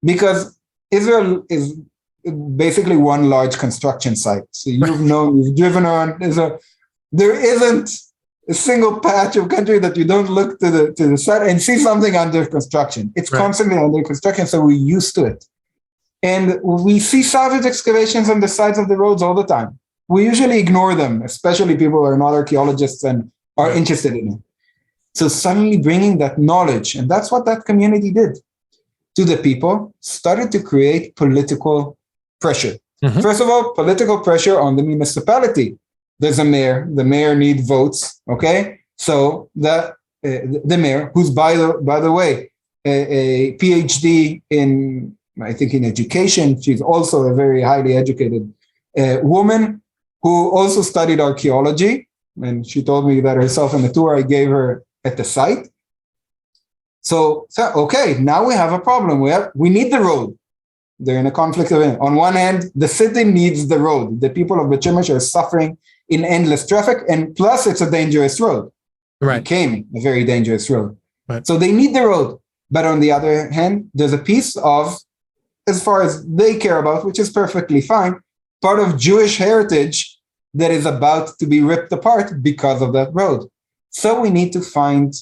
because Israel is basically one large construction site. So you've driven around. There isn't a single patch of country that you don't look to the side and see something under construction. It's constantly under construction, so we're used to it. And we see salvage excavations on the sides of the roads all the time. We usually ignore them, especially people who are not archaeologists and are interested in it. So suddenly bringing that knowledge, and that's what that community did to the people, started to create political pressure. First of all, political pressure on the municipality. There's a mayor. The mayor needs votes, okay? So the mayor, who's by the way, a PhD in, I think, in education. She's also a very highly educated woman who also studied archaeology. And she told me that herself in the tour I gave her at the site. So okay, now we have a problem. We need the road. They're in a conflict of interest. On one hand, the city needs the road. The people of Beit Shemesh are suffering in endless traffic, and plus it's a dangerous road. Right. It became a very dangerous road. Right. So they need the road. But on the other hand, there's a piece of, as far as they care about, which is perfectly fine, part of Jewish heritage that is about to be ripped apart because of that road. So we need to find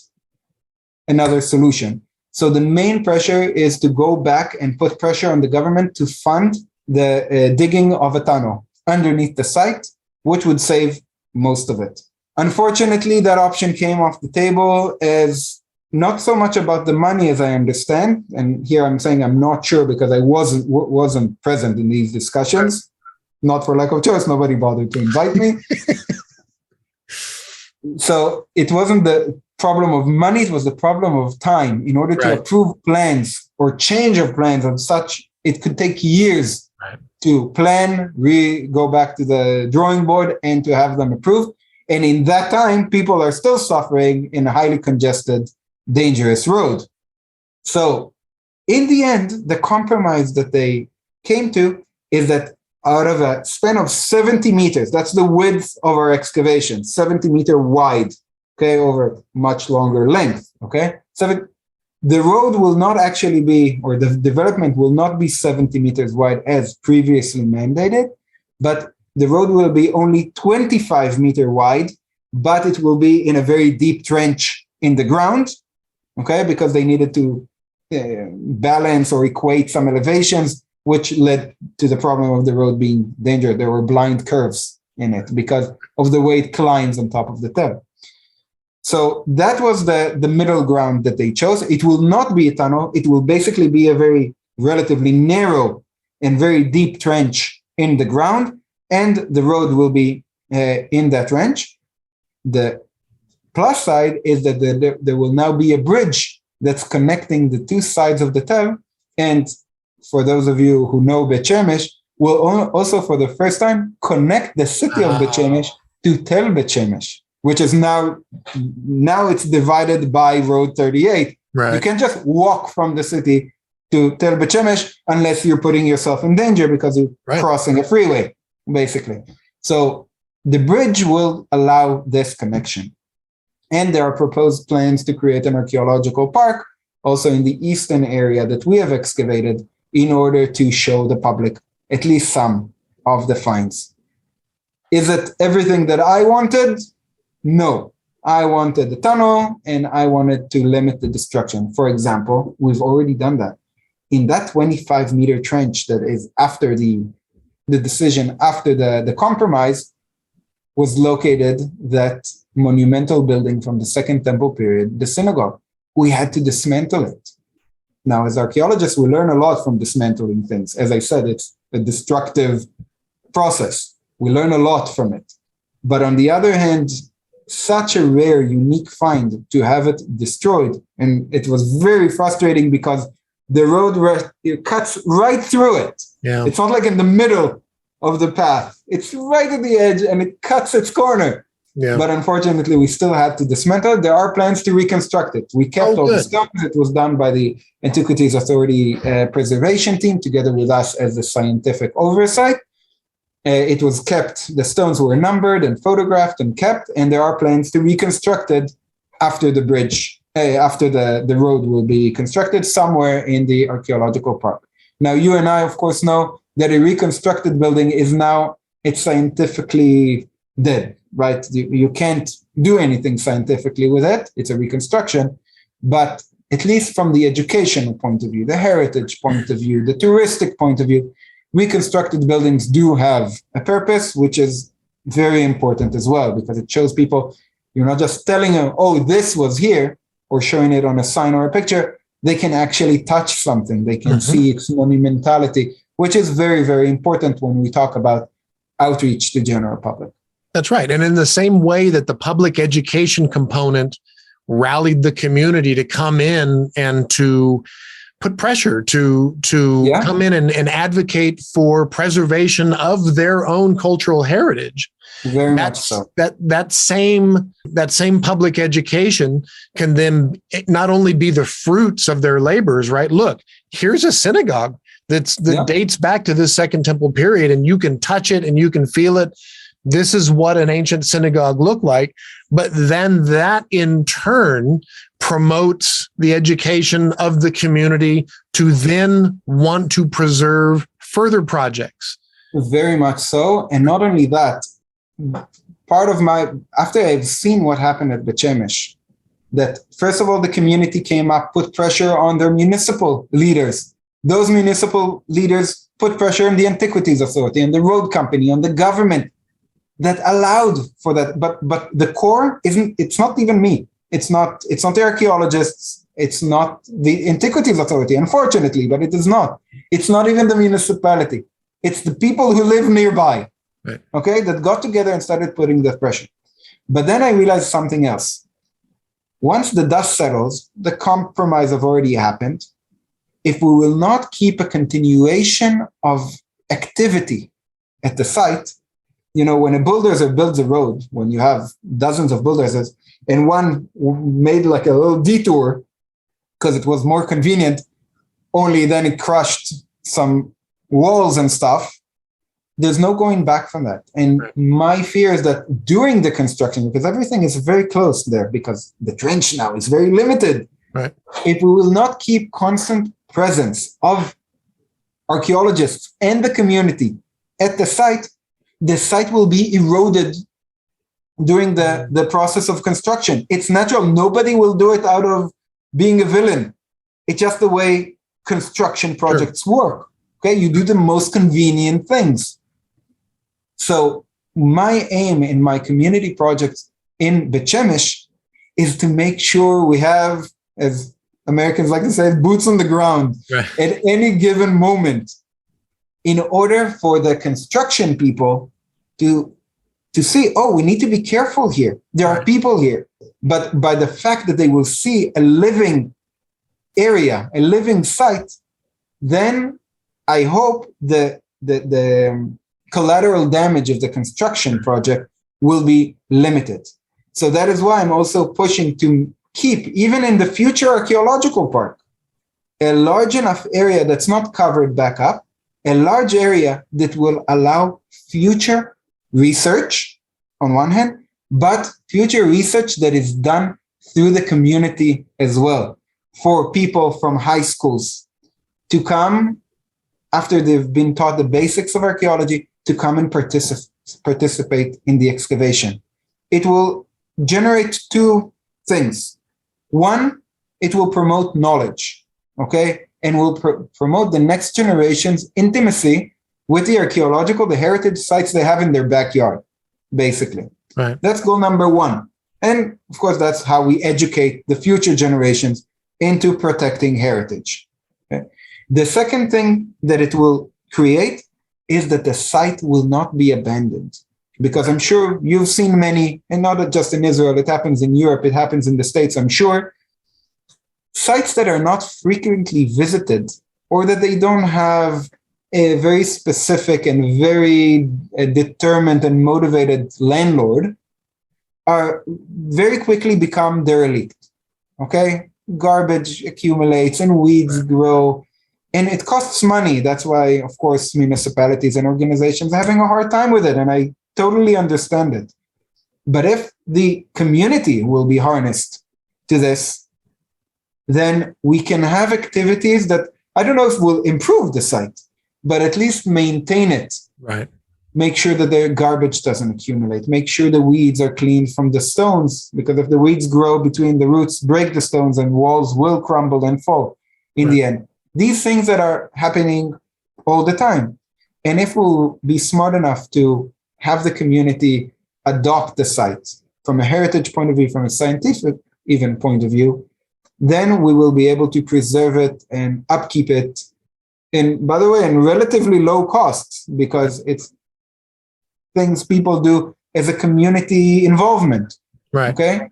another solution. So the main pressure is to go back and put pressure on the government to fund the digging of a tunnel underneath the site, which would save most of it. Unfortunately, that option came off the table as not so much about the money as I understand. And here I'm saying I'm not sure because I wasn't present in these discussions. Not for lack of choice, nobody bothered to invite me. So it wasn't the problem of money, it was the problem of time. In order to approve plans or change of plans and such, it could take years to plan, go back to the drawing board and to have them approved. And in that time, people are still suffering in a highly congested, dangerous road. So in the end, the compromise that they came to is that out of a span of 70 meters, that's the width of our excavation, 70 meter wide, okay, over much longer length, okay? So the road will not actually be, or the development will not be 70 meters wide as previously mandated, but the road will be only 25 meter wide, but it will be in a very deep trench in the ground, okay, because they needed to balance or equate some elevations, which led to the problem of the road being dangerous. There were blind curves in it because of the way it climbs on top of the Tel. So that was the middle ground that they chose. It will not be a tunnel. It will basically be a very relatively narrow and very deep trench in the ground, and the road will be in that trench. The plus side is that there will now be a bridge that's connecting the two sides of the Tel, and for those of you who know Beit Shemesh, will also for the first time connect the city of Beit Shemesh to Tel Bet Shemesh, which is now it's divided by Road 38. Right. You can't just walk from the city to Tel Bet Shemesh unless you're putting yourself in danger because you're crossing a freeway, basically. So the bridge will allow this connection. And there are proposed plans to create an archaeological park also in the eastern area that we have excavated in order to show the public at least some of the finds. Is it everything that I wanted? No. I wanted the tunnel and I wanted to limit the destruction. For example, we've already done that. In that 25-meter trench that is after the decision, after the compromise, was located that monumental building from the Second Temple period, the synagogue. We had to dismantle it. Now, as archaeologists, we learn a lot from dismantling things. As I said, it's a destructive process. We learn a lot from it. But on the other hand, such a rare, unique find to have it destroyed. And it was very frustrating because the road it cuts right through it. Yeah. It's not like in the middle of the path. It's right at the edge and it cuts its corner. Yeah. But unfortunately, we still had to dismantle it. There are plans to reconstruct it. We kept all the stones. It was done by the Antiquities Authority preservation team together with us as the scientific oversight. It was kept. The stones were numbered and photographed and kept. And there are plans to reconstruct it after the bridge, after the road will be constructed somewhere in the archaeological park. Now, you and I, of course, know that a reconstructed building is now, it's scientifically dead. Right? You can't do anything scientifically with it. It's a reconstruction. But at least from the educational point of view, the heritage point of view, the touristic point of view, reconstructed buildings do have a purpose, which is very important as well, because it shows people, you're not just telling them, oh, this was here, or showing it on a sign or a picture. They can actually touch something. They can see its monumentality, which is very, very important when we talk about outreach to general public. That's right. And in the same way that the public education component rallied the community to come in and to put pressure to come in and advocate for preservation of their own cultural heritage. Very much so. That same public education can then not only be the fruits of their labors, right? Look, here's a synagogue that dates back to the Second Temple period, and you can touch it and you can feel it. This is what an ancient synagogue looked like. But then that in turn promotes the education of the community to then want to preserve further projects. Very much so. And not only that, after I've seen what happened at Beit Shemesh, that first of all, the community came up, put pressure on their municipal leaders. Those municipal leaders put pressure on the Antiquities Authority and the road company, on the government, that allowed for that. But the core it's not even me. It's not the archaeologists. It's not the Antiquities Authority, unfortunately, but it is not. It's not even the municipality. It's the people who live nearby, right, okay, that got together and started putting the pressure. But then I realized something else. Once the dust settles, the compromise have already happened. If we will not keep a continuation of activity at the site, when a bulldozer builds a road, when you have dozens of bulldozers, and one made like a little detour because it was more convenient, only then it crushed some walls and stuff, there's no going back from that. And my fear is that during the construction, because everything is very close there, because the trench now is very limited, right, if we will not keep constant presence of archaeologists and the community at the site will be eroded during the process of construction. It's natural. Nobody will do it out of being a villain. It's just the way construction projects work. Okay, you do the most convenient things. So my aim in my community projects in Beit Shemesh is to make sure we have, as Americans like to say, boots on the ground at any given moment, in order for the construction people to see, oh, we need to be careful here. There are people here. But by the fact that they will see a living area, a living site, then I hope the the collateral damage of the construction project will be limited. So that is why I'm also pushing to keep, even in the future archaeological park, a large enough area that's not covered back up, a large area that will allow future research on one hand, but future research that is done through the community as well, for people from high schools to come after they've been taught the basics of archaeology, to come and participate in the excavation. It will generate two things. One, it will promote knowledge, okay? And will promote the next generation's intimacy with the archaeological, the heritage sites they have in their backyard, basically. Right. That's goal number one. And of course, that's how we educate the future generations into protecting heritage. Okay? The second thing that it will create is that the site will not be abandoned. Because I'm sure you've seen many, and not just in Israel, it happens in Europe, it happens in the States, I'm sure, sites that are not frequently visited, or that they don't have a very specific and very determined and motivated landlord, are very quickly become derelict. Okay? Garbage accumulates and weeds grow, and it costs money. That's why, of course, municipalities and organizations are having a hard time with it, and I totally understand it. But if the community will be harnessed to this, then we can have activities that, I don't know if will improve the site, but at least maintain it. Right. Make sure that the garbage doesn't accumulate. Make sure the weeds are cleaned from the stones, because if the weeds grow between the roots, break the stones, and walls will crumble and fall in the end. These things that are happening all the time. And if we'll be smart enough to have the community adopt the site from a heritage point of view, from a scientific even point of view, then we will be able to preserve it and upkeep it. And by the way, in relatively low costs, because it's things people do as a community involvement. Right. Okay.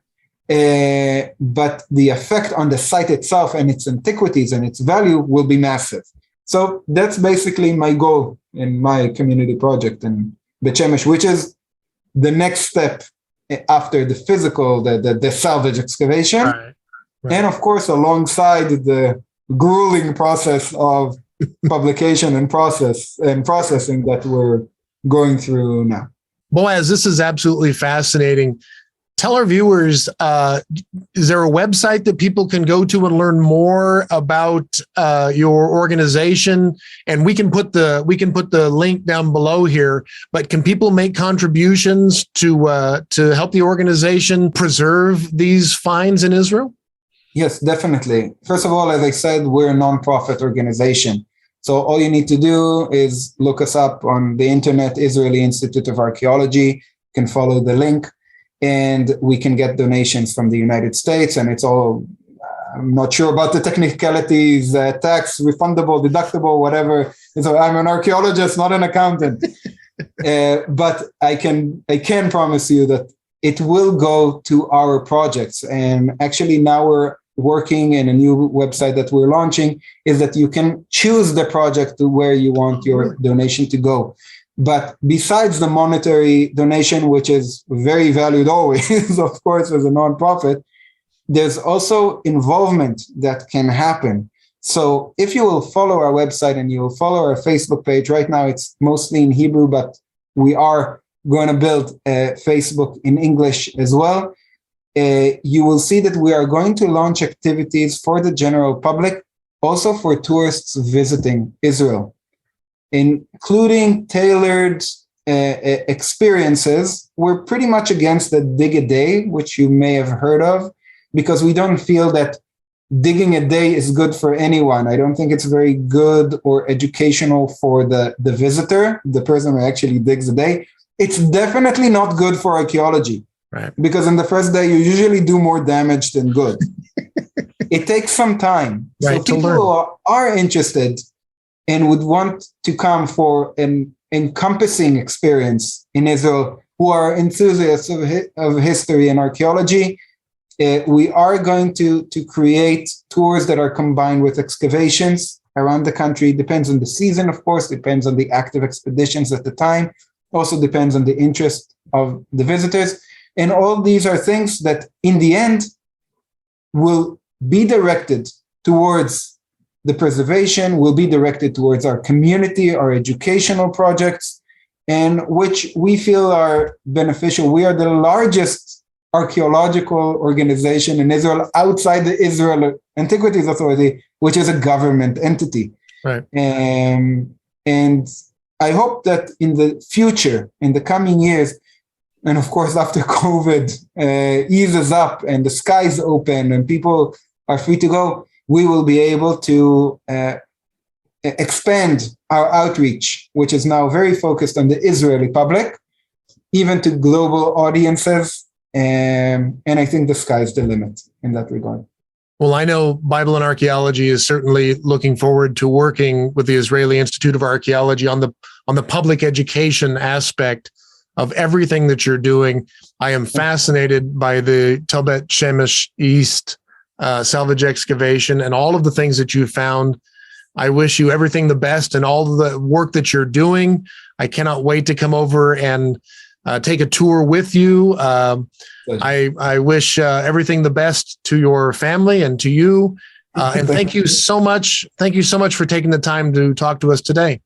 But the effect on the site itself and its antiquities and its value will be massive. So that's basically my goal in my community project in Beit Shemesh, which is the next step after the physical, the salvage excavation. Right. And of course, alongside the grueling process of publication and processing that we're going through now. Boaz, this is absolutely fascinating. Tell our viewers, is there a website that people can go to and learn more about your organization? And we can put the link down below here. But can people make contributions to help the organization preserve these finds in Israel? Yes, definitely. First of all, as I said, we're a nonprofit organization. So all you need to do is look us up on the internet, Israeli Institute of Archaeology. You can follow the link, and we can get donations from the United States. And it's all, I'm not sure about the technicalities, tax, refundable, deductible, whatever. And so I'm an archaeologist, not an accountant. But I can promise you that it will go to our projects. And actually now we're working in a new website that we're launching, is that you can choose the project to where you want your donation to go. But besides the monetary donation, which is very valued always, of course, as a nonprofit, there's also involvement that can happen. So if you will follow our website and you will follow our Facebook page, right now it's mostly in Hebrew, but we are going to build Facebook in English as well. You will see that we are going to launch activities for the general public, also for tourists visiting Israel, including tailored experiences. We're pretty much against the dig a day, which you may have heard of, because we don't feel that digging a day is good for anyone. I don't think it's very good or educational for the visitor, the person who actually digs a day. It's definitely not good for archaeology. Right. Because in the first day, you usually do more damage than good. It takes some time. Right, so people who are interested and would want to come for an encompassing experience in Israel, who are enthusiasts of history and archaeology, we are going to create tours that are combined with excavations. around the country. Depends on the season, of course, depends on the active expeditions at the time, also depends on the interest of the visitors. And all these are things that in the end will be directed towards the preservation, will be directed towards our community, our educational projects, and which we feel are beneficial. We are the largest archaeological organization in Israel outside the Israel Antiquities Authority, which is a government entity. Right. And I hope that in the future, in the coming years, and of course after COVID eases up and the skies open and people are free to go, we will be able to expand our outreach, which is now very focused on the Israeli public, even to global audiences. And I think the sky's the limit in that regard. Well, I know Bible and Archaeology is certainly looking forward to working with the Israeli Institute of Archaeology on the public education aspect of everything that you're doing. I am fascinated by the Tel Bet Shemesh East Salvage Excavation and all of the things that you found. I wish you everything the best and all the work that you're doing. I cannot wait to come over and take a tour with you. I wish everything the best to your family and to you. And thank you so much. Thank you so much for taking the time to talk to us today.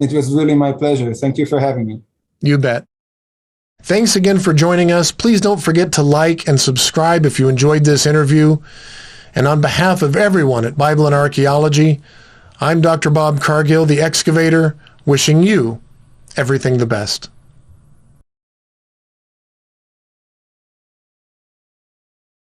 It was really my pleasure. Thank you for having me. You bet. Thanks again for joining us. Please don't forget to like and subscribe if you enjoyed this interview. And on behalf of everyone at Bible and Archaeology, I'm Dr. Bob Cargill, the excavator, wishing you everything the best.